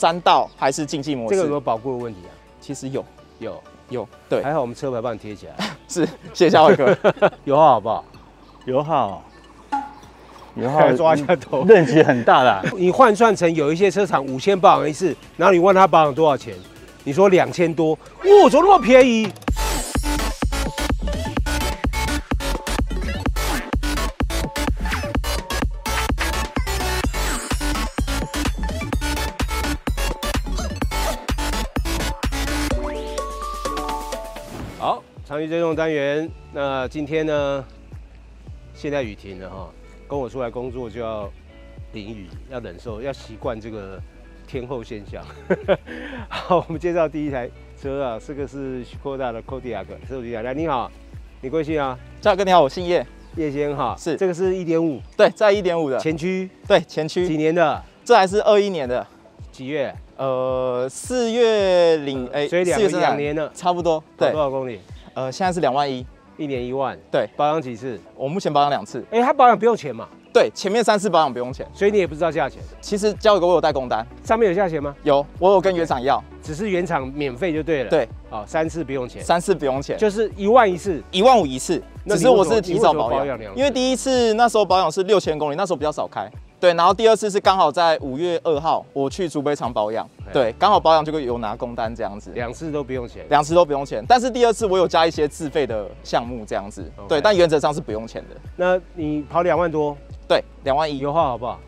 3道还是竞技模式。这个有没有保固的问题啊？其实有，有，对，还好我们车牌帮你贴起来。是，谢谢夏伟哥。油耗好不好？油耗抓一下头，任级很大啦。你换算成有一些车厂5000保养一次，然后你问他保养多少钱，你说2000多，哇，怎么那么便宜？好，长期追踪单元，那今天呢，现在雨停了哈，跟我出来工作就要淋雨，要忍受，要习惯这个天候现象。好，我们介绍第一台车啊，这个是 Škoda 的 Kodiaq， 来，你好，你贵姓啊？夏伟哥你好，我姓叶。叶先哈，是这个是1.5，对，在1.5的前驱，对，前驱。几年的？这还是21年的，几月？4月所以两年了，差不多。跑对，多少公里？现在是2万1，1年1万。对，保养几次？我目前保养2次。它保养不用钱嘛？对，前面3次保养不用钱。所以你也不知道价钱。其实交给我有带工单，上面有价钱吗？有，我有跟原厂要，只是原厂免费就对了。对，好，3次不用钱，3次不用钱，就是1万一次，1万5一次。只是我是提早保养，因因为第一次那时候保养是6000公里，那时候比较少开。对，然后第二次是刚好在5月2号，我去竹北厂保养，对，刚好保养就有拿工单这样子，2次都不用钱，2次都不用钱，但是第二次我有加一些自费的项目这样子，对，但原则上是不用钱的。那你跑2万多，对，2万1，油耗好不好？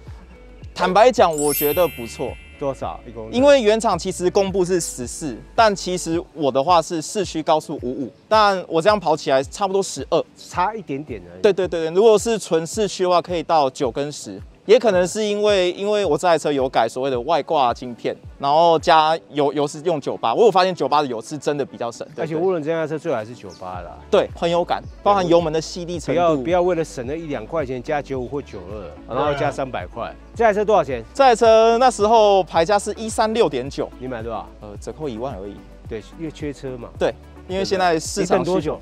坦白讲，我觉得不错。多少1公里？因为原厂其实公布是14，但其实我的话是市区高速55，但我这样跑起来差不多12，差一点点而已。对，如果是纯市区的话，可以到9跟10。也可能是因为我这台车有改所谓的外挂晶片，然后加油是用98，我有发现98的油是真的比较省，而且涡轮增压车最好还是98啦，对，很有感，包含油门的犀利程度。不要为了省那1、2块钱加95或92，然后加300块。这台车多少钱？这台车那时候牌价是136.9，你买多少？折扣1万而已。对，因为缺车嘛。对，因为现在市场多久？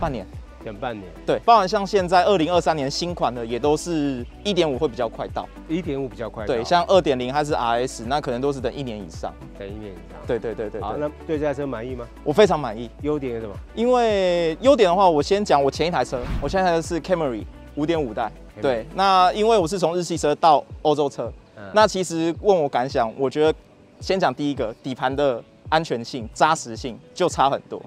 半年。等半年，对，包含像现在2023年新款的也都是1.5会比较快到，1.5比较快到。对，像2.0还是 RS， 那可能都是等1年以上。等1年以上。对。好，那对这台车满意吗？我非常满意。优点是什么？因为优点的话，我先讲我前一台车，我前一台车是 Camry 5.5代。对，那因为我是从日系车到欧洲车，那其实问我感想，我觉得先讲第一个，底盘的安全性、扎实性就差很多。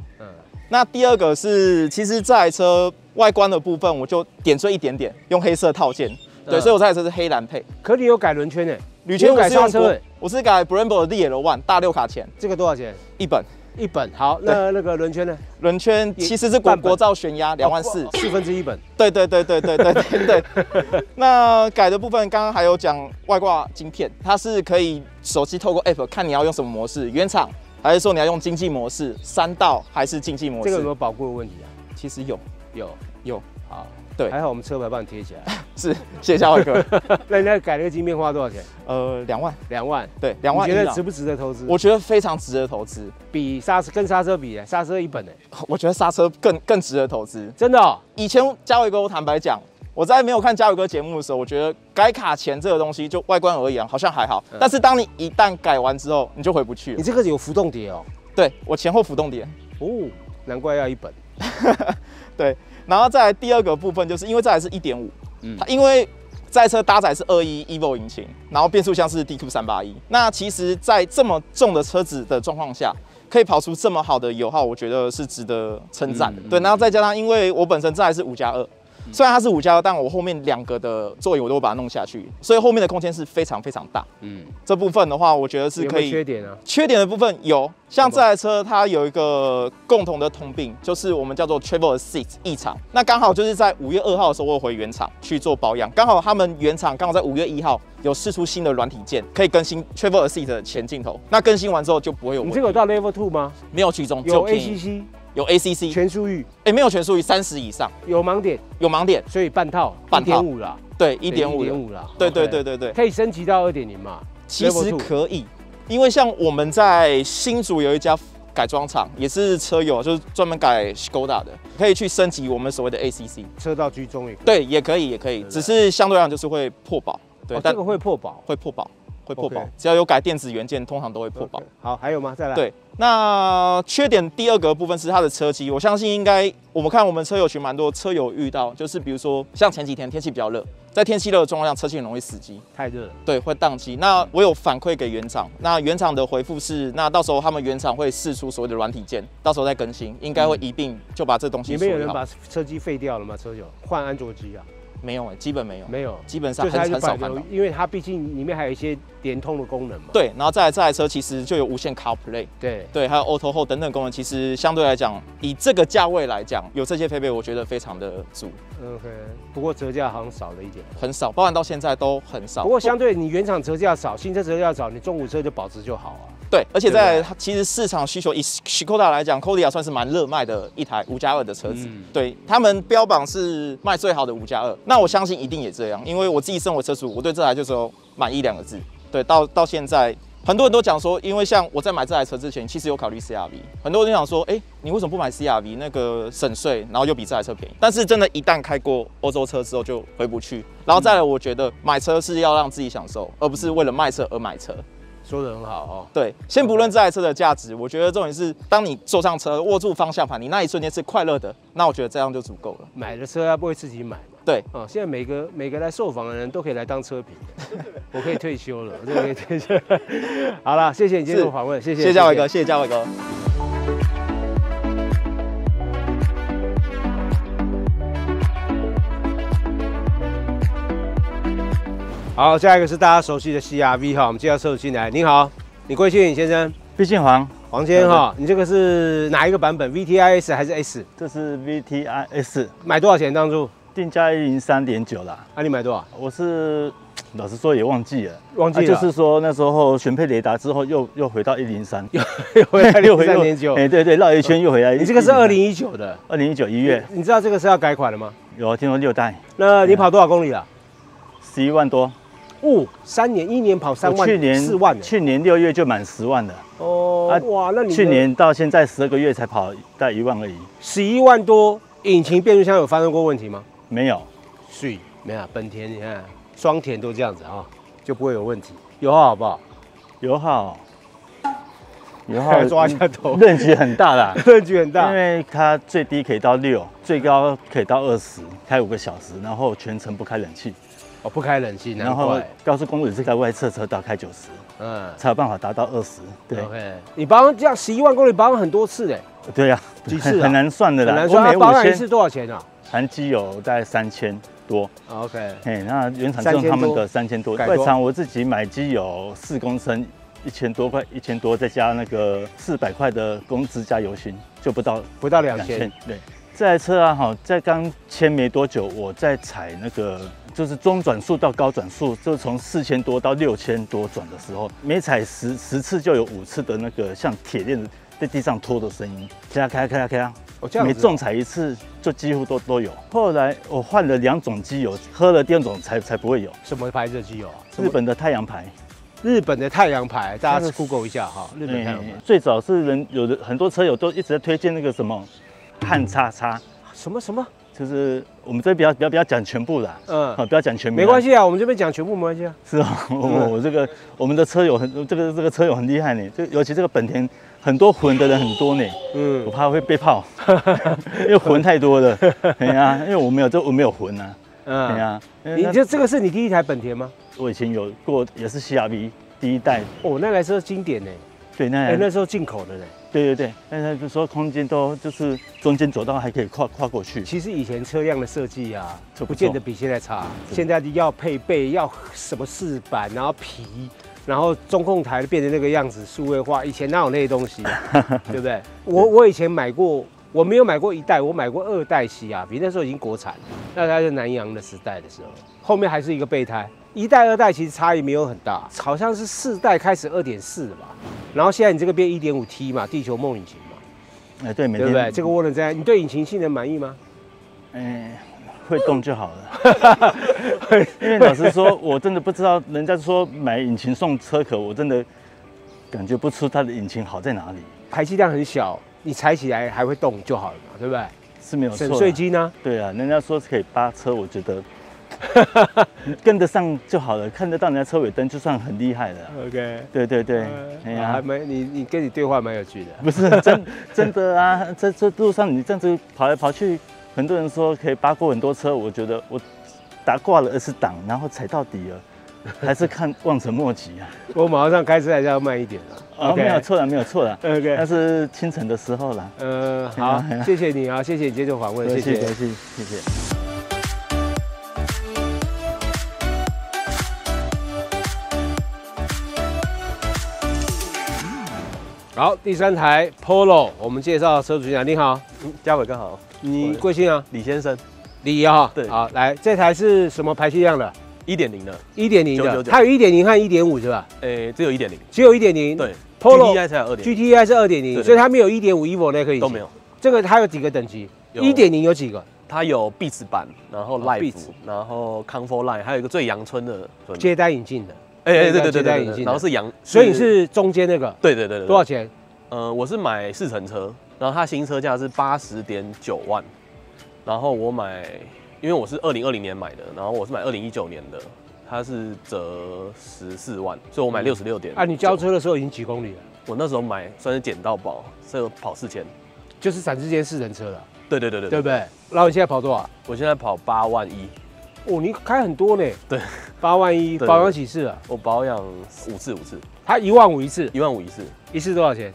那第二个是，其实这台车外观的部分，我就点缀一点点，用黑色套件。对，所以我这台车是黑蓝配。可你有改轮圈诶？铝圈我是用车，我是改 Brembo 的 DL1 大6卡钳。这个多少钱？1本。1本。好，那个轮圈呢？轮圈其实是国造悬压2万4，1/4本。对。那改的部分，刚刚还有讲外挂晶片，它是可以手机透过 App 看你要用什么模式，原厂。还是说你要用经济模式，3道还是竞技模式？这个有没有保固的问题啊？其实有。好，对，还好我们车牌帮你贴起来。是，谢谢夏伟哥。那你改那个晶片花多少钱？2万。2万。对，2万。你觉得值不值得投资？我觉得非常值得投资。比跟刹车比，刹车1本呢？我觉得刹车更值得投资。真的？以前嘉伟哥，我坦白讲。我在没有看嘉伟哥节目的时候，我觉得改卡钳这个东西就外观而言好像还好，但是当你一旦改完之后，你就回不去了。你这个有浮动碟哦？对，我前后浮动碟。难怪要1本。对，然后再来第二个部分，就是因为这台是1.5，它因为这台车搭载是2.1 Evo 引擎，然后变速箱是 DQ381。那其实，在这么重的车子的状况下，可以跑出这么好的油耗，我觉得是值得称赞的。对，然后再加上因为我本身这台是5+2。虽然它是5+2，但我后面2个的座椅我都会把它弄下去，所以后面的空间是非常大。这部分的话，我觉得是可以。有没有缺点啊？缺点的部分有，像这台车它有一个共同的通病，就是我们叫做 Travel Assist 异常。那刚好就是在5月2号的时候，我有回原厂去做保养，刚好他们原厂刚好在5月1号有释出新的软体件，可以更新 Travel Assist 的前镜头。那更新完之后就不会有问题。你这个有到 Level 2吗？没有居中，有 ACC。有 ACC 全速域，没有全速域，30以上，有盲点，所以半套1.5啦，对，1.5啦，对，可以升级到2.0嘛？其实可以，因为像我们在新竹有一家改装厂，也是车友，就是专门改 Škoda 的，可以去升级我们所谓的 ACC 车道居中也可以，对，也可以，只是相对来讲就是会破保，对，这个会破保，会破保 OK 只要有改电子元件，通常都会破保。好，还有吗？再来。对，那缺点第二个部分是它的车机，我相信应该我们看我们车友群蛮多车友遇到，就是比如说像前几天天气比较热，在天气热的状况下，车机很容易死机，太热了。对，会宕机。那我有反馈给原厂，那原厂的回复是，那到时候他们原厂会释出所谓的软体件，到时候再更新，应该会一并就把这东西处理好。你们有人把车机废掉了吗？车友换安卓机啊？没有基本没有，没有，基本上就是它就很少看到。因为它毕竟里面还有一些联通的功能嘛。对，然后再来这台车其实就有无线 CarPlay， 对，还有 Auto Hold 等等功能，其实相对来讲，以这个价位来讲，有这些配备，我觉得非常的足。OK， 不过折价好像少了一点，很少，包含到现在都很少。不过相对你原厂折价少，新车折价少，你中古车就保值就好啊。对，而且在其实市场需求以 Škoda 来讲 ，Kodiaq 算是蛮热卖的一台5+2的车子。对，他们标榜是卖最好的5+2，那我相信一定也这样，因为我自己身为车主，我对这台就只有满意2个字。对，到现在，很多人都讲说，因为像我在买这台车之前，其实有考虑 CR-V， 很多人想说，你为什么不买 CR-V？ 那个省税，然后又比这台车便宜。但是真的，一旦开过欧洲车之后，就回不去。然后再来，我觉得买车是要让自己享受，而不是为了卖车而买车。说得很好哦。对，先不论这台车的价值，我觉得重点是，当你坐上车、握住方向盘，你那一瞬间是快乐的，那我觉得这样就足够了。买的车要不会自己买嘛？对，现在每个来受访的人都可以来当车评，我可以退休了，我真的可以退休。好了，谢谢你接受访问，谢谢嘉伟哥，谢谢嘉伟哥。好，下一个是大家熟悉的 CR-V 哈，我们介绍车主进来。您好，你贵姓先生？毕竟黄先生哈，你这个是哪一个版本 ？VTIS 还是 S？ 这是 VTIS， 买多少钱当初？定价103.9啦。啊，你买多少？我是老实说也忘记了，就是说那时候选配雷达之后又回到103，又回来103.9。对，绕一圈又回来。你这个是2019的，2019 1月。你知道这个是要改款了吗？有，听说6代。那你跑多少公里了？11万多。3年1年跑3万4万，去年6月就满10万了。哇，那你去年到现在12个月才跑大1万而已。11万多，引擎变速箱有发生过问题吗？没有。没有，本田你看双田都这样子啊，就不会有问题。油耗好不好？油耗抓一下头，刃距很大啦，刃距很大，因为它最低可以到6，最高可以到20，开5个小时，然后全程不开冷气。不开冷气，然后高速公路也是开外侧车道开90，才有办法达到20。对 ，OK， 你保养这样11万公里保养很多次嘞。对呀，几次很难算的啦。很难算，保养一次多少钱啊？含机油大概3000多。OK， 那原厂就用他们的3000多，外厂我自己买机油4公升1000多块，1000多再加那个400块的公资加油芯，就不到2000。对，这台车啊，在刚签没多久，我在踩那个。就是中转速到高转速，就从4000多到6000多转的时候，每踩10次就有5次的那个像铁链在地上拖的声音，咔，每重踩1次就几乎都有。后来我换了2种机油，喝了第2种才不会有。什么牌子的机油啊？日本的太阳牌。日本的太阳牌，大家 Google 一下哈。日本太阳牌最早是很多车友都一直在推荐那个什么汉叉叉，什么？就是我们这边不要讲全部啦，不要讲全名，没关系啊，我们这边讲全部没关系啊。是啊，我们的车友这个车友很厉害呢，尤其这个本田很多混的人很多呢，我怕会被泡，因为混太多了，对啊，因为我没有混啊，对啊，你这个是你第一台本田吗？我以前有过，也是 CR-V 第1代，那台车经典呢，对，那时候进口的呢。对，但是就说空间都就是中间走道还可以跨过去。其实以前车辆的设计啊，不见得比现在差。现在要配备，要什么饰板，然后皮，然后中控台变成那个样子，数位化。以前哪有那些东西啊？对不对？我以前买过，我没有买过1代，我买过2代CR-V，那时候已经国产了，那它是南洋的时代的时候，后面还是一个备胎。1代、2代其实差异没有很大，好像是4代开始2.4的吧，然后现在你这个变1.5T 嘛，地球梦引擎嘛，对，对不对？这个涡轮增压，你对引擎性能满意吗？会动就好了。因为老实说，我真的不知道，人家说买引擎送车壳，我真的感觉不出它的引擎好在哪里。排气量很小，你踩起来还会动就好了嘛，对不对？是没有错。省税金呢？对啊，人家说是可以扒车，我觉得。你跟得上就好了，看得到你的车尾灯就算很厉害了。OK， 对对对，哎呀，还蛮你跟你对话蛮有趣的。不是真的啊，在这路上你这样子跑来跑去，很多人说可以扒过很多车，我觉得我打挂了20档，然后踩到底了。还是看望尘莫及啊！我马上开车还是要慢一点了。没有错了，没有错了。OK， 那是清晨的时候啦。好，谢谢你啊，谢谢你接受访问，谢谢，谢谢。好，第3台 Polo， 我们介绍车主讲，你好，嘉伟哥好，你贵姓啊？李先生，李啊，对，好，来，这台是什么排气量的？1.0的，1.0的，它有1.0和1.5是吧？只有1.0，只有1.0，对 ，Polo GTI 才有2.0，GTI 是2.0，所以它没有1.5 Evo 那可以都没有。这个它有几个等级？1.0有几个？它有 Beats 版，然后 Life， 然后 Comfort Line， 还有一个最阳春的接单引进的，对，然后是阳，所以你是中间那个，对，多少钱？我是买4成车，然后它新车价是80.9万，然后我买，因为我是2020年买的，然后我是买2019年的，它是折14万，所以我买66点。你交车的时候已经几公里了？我那时候买算是捡到宝，所以跑4000，就是展之间4人车了。对，对不对？然后你现在跑多少？我现在跑8万1。哦，你开很多呢。对，8万1，保养几次了？我保养5次，它1万5一次，1万5一次，一次多少钱？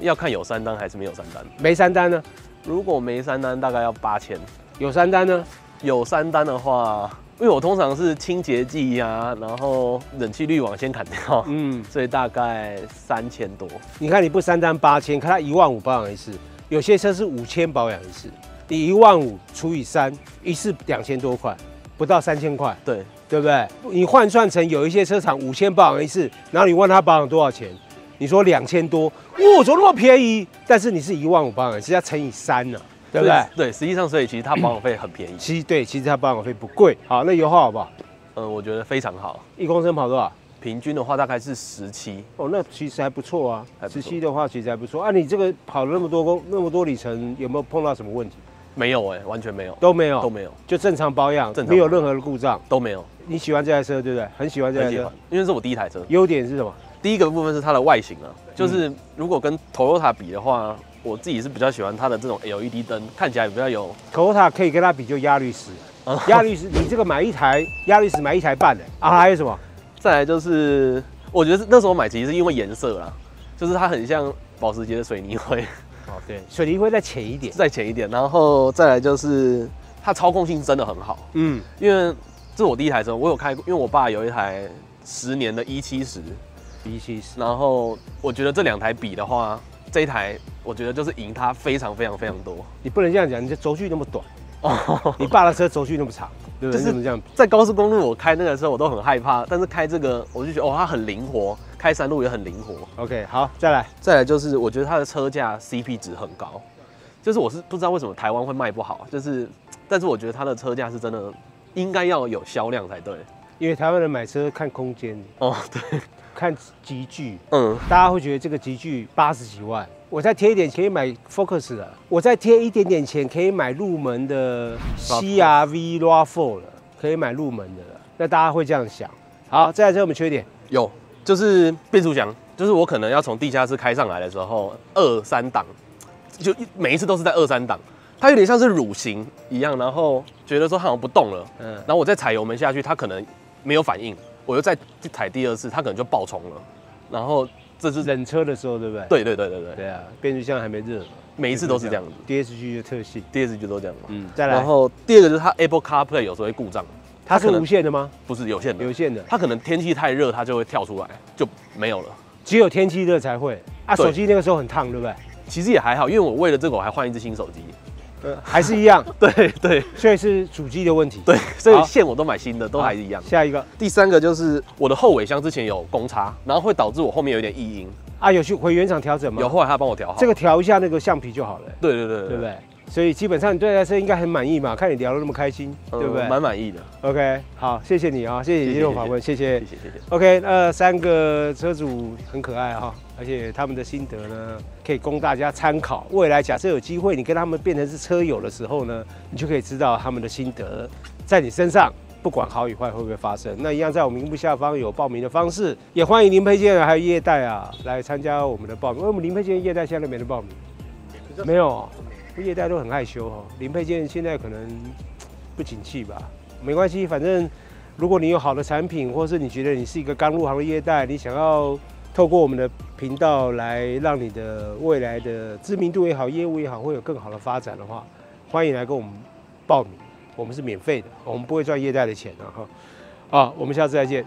要看有3单还是没有3单。没3单呢？如果没3单，大概要8000。有3单呢？有3单的话，因为我通常是清洁剂呀，然后冷气滤网先砍掉，所以大概3000多。你看你不3单8000，看它1万5保养一次，有些车是5000保养一次，你1万5除以3，一次2000多块，不到3000块，对不对？你换算成有一些车厂5000保养一次，然后你问他保养多少钱？你说2000多，哇，怎么那么便宜？但是你是1万5保养，是要乘以3呢，对不对？对，实际上所以其实它保养费很便宜。其实它保养费不贵。好，那油耗好不好？我觉得非常好。1公升跑多少？平均的话大概是17。哦，那其实还不错啊。17的话其实还不错啊。你这个跑了那么多里程，有没有碰到什么问题？没有完全没有，都没有，就正常保养，没有任何的故障，都没有。你喜欢这台车对不对？很喜欢这台车，因为是我第1台车。优点是什么？第一个部分是它的外形啊，就是如果跟 Toyota 比的话，我自己是比较喜欢它的这种 LED 灯，看起来比较有。Toyota 可以跟它比就亚律斯，亚律斯你这个买一台亚律斯买1台半的啊，还有什么？再来就是我觉得那时候买其实是因为颜色啦，就是它很像保时捷的水泥灰。哦，对，水泥灰再浅一点，然后再来就是它操控性真的很好，因为这是我第1台车，我有开过，因为我爸有一台10年的170，然后我觉得这2台比的话，这一台我觉得就是赢它非常多。你不能这样讲，你这轴距那么短，你爸的车轴距那么长，对不对？就是这样。在高速公路我开那个车我都很害怕，但是开这个我就觉得它很灵活，开山路也很灵活。 OK， 好，再来就是我觉得它的车价 CP 值很高，就是我是不知道为什么台湾会卖不好，但是我觉得它的车价是真的应该要有销量才对，因为台湾人买车看空间对，看级距，大家会觉得这个级距80几万，我再贴一点可以买 Focus 了，我再贴一点点钱可以买入门的 CR-V RAV4 了，可以买入门的了，那大家会这样想。好，再来这有没有缺点？有，就是变速箱，就是我可能要从地下室开上来的时候，2、3档，就每一次都是在2、3档，它有点像是乳型一样，然后觉得说它好像不动了，然后我再踩油门下去，它可能没有反应。我又再踩第2次，它可能就爆冲了，然后这是冷车的时候，对不对？对啊，变速箱还没热，每一次都是这样子。DSG 的特性，DSG 都这样嘛。再来。然后第2个就是它 Apple CarPlay 有时候会故障，它是无线的吗？不是有线的，有线的。它可能天气太热，它就会跳出来，就没有了。只有天气热才会啊。手机那个时候很烫，对不对？其实也还好，因为我为了这个我还换一只新手机。还是一样，对，所以是主机的问题，对，所以线我都买新的，都还是一样。下一个，第3个就是我的后尾箱之前有公差，然后会导致我后面有点异音啊，有去回原厂调整吗？有，后来他帮我调好，这个调一下那个橡皮就好了。对不对？所以基本上你对这台车应该很满意嘛，看你聊得那么开心，对不对？蛮满意的。OK， 好，谢谢你啊，谢谢你接受访问，谢谢。 OK， 3个车主很可爱哈，而且他们的心得呢，可以供大家参考。未来假设有机会，你跟他们变成是车友的时候呢，你就可以知道他们的心得在你身上不管好与坏会不会发生。那一样在我们荧幕下方有报名的方式，也欢迎零配件还有业代啊来参加我们的报名。因为我们零配件业代现在都没人报名，没有，业代都很害羞哦。零配件现在可能不景气吧，没关系，反正如果你有好的产品，或是你觉得你是一个刚入行的业代，你想要透过我们的频道来让你的未来的知名度也好，业务也好，会有更好的发展的话，欢迎来跟我们报名。我们是免费的，我们不会赚业代的钱的哈。好，我们下次再见。